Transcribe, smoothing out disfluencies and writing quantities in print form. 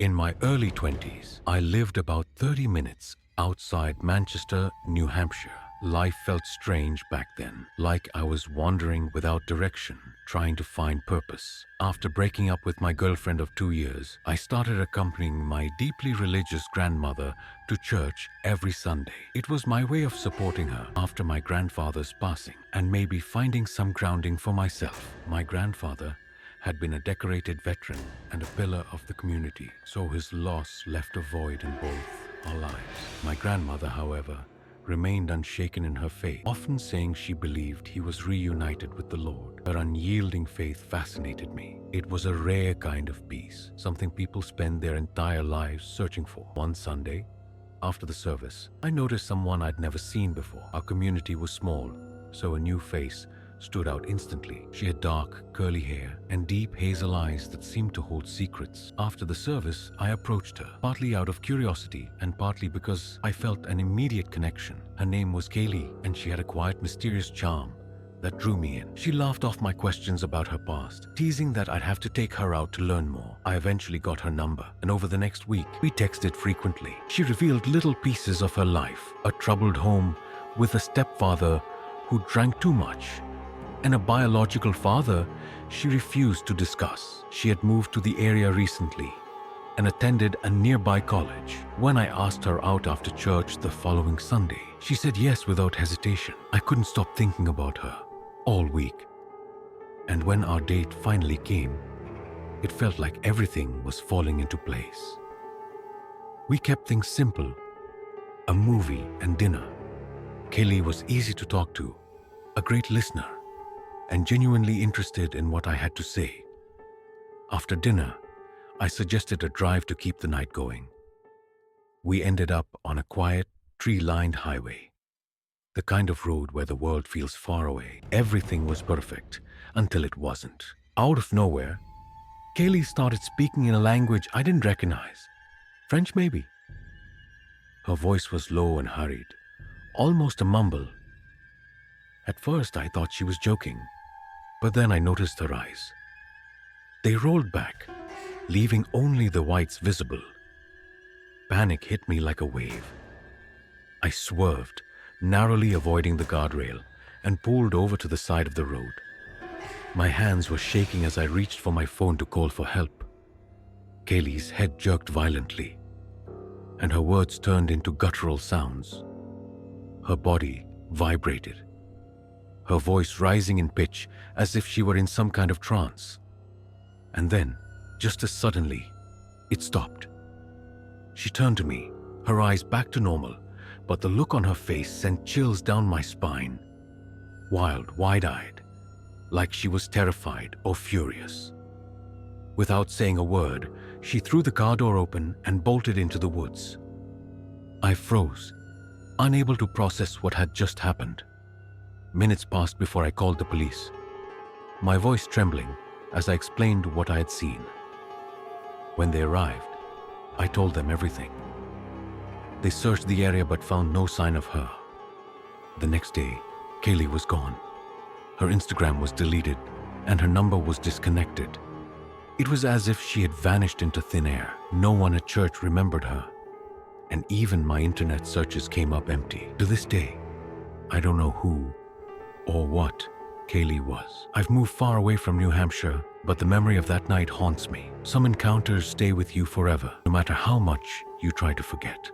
In my early 20s, I lived about 30 minutes outside Manchester, New Hampshire. Life felt strange back then, like I was wandering without direction, trying to find purpose. After breaking up with my girlfriend of 2 years, I started accompanying my deeply religious grandmother to church every Sunday. It was my way of supporting her after my grandfather's passing and maybe finding some grounding for myself. My grandfather had been a decorated veteran and a pillar of the community, so his loss left a void in both our lives. My grandmother, however, remained unshaken in her faith, often saying she believed he was reunited with the Lord. Her unyielding faith fascinated me. It was a rare kind of peace, something people spend their entire lives searching for. One Sunday, after the service, I noticed someone I'd never seen before. Our community was small, so a new face stood out instantly. She had dark, curly hair and deep hazel eyes that seemed to hold secrets. After the service, I approached her, partly out of curiosity and partly because I felt an immediate connection. Her name was Kaylee, and she had a quiet, mysterious charm that drew me in. She laughed off my questions about her past, teasing that I'd have to take her out to learn more. I eventually got her number, and over the next week, we texted frequently. She revealed little pieces of her life: a troubled home with a stepfather who drank too much, and a biological father she refused to discuss. She had moved to the area recently and attended a nearby college. When I asked her out after church the following Sunday, she said yes without hesitation. I couldn't stop thinking about her all week. And when our date finally came, it felt like everything was falling into place. We kept things simple: a movie and dinner. Kaylee was easy to talk to, a great listener, and genuinely interested in what I had to say. After dinner, I suggested a drive to keep the night going. We ended up on a quiet, tree-lined highway, the kind of road where the world feels far away. Everything was perfect until it wasn't. Out of nowhere, Kaylee started speaking in a language I didn't recognize. French, maybe. Her voice was low and hurried, almost a mumble. At first, I thought she was joking, but then I noticed her eyes. They rolled back, leaving only the whites visible. Panic hit me like a wave. I swerved, narrowly avoiding the guardrail, and pulled over to the side of the road. My hands were shaking as I reached for my phone to call for help. Kaylee's head jerked violently, and her words turned into guttural sounds. Her body vibrated, her voice rising in pitch as if she were in some kind of trance. And then, just as suddenly, it stopped. She turned to me, her eyes back to normal, but the look on her face sent chills down my spine. Wild, wide-eyed, like she was terrified or furious. Without saying a word, she threw the car door open and bolted into the woods. I froze, unable to process what had just happened. Minutes passed before I called the police, my voice trembling as I explained what I had seen. When they arrived, I told them everything. They searched the area but found no sign of her. The next day, Kaylee was gone. Her Instagram was deleted and her number was disconnected. It was as if she had vanished into thin air. No one at church remembered her, and even my internet searches came up empty. To this day, I don't know who or what Kaylee was. I've moved far away from New Hampshire, but the memory of that night haunts me. Some encounters stay with you forever, no matter how much you try to forget.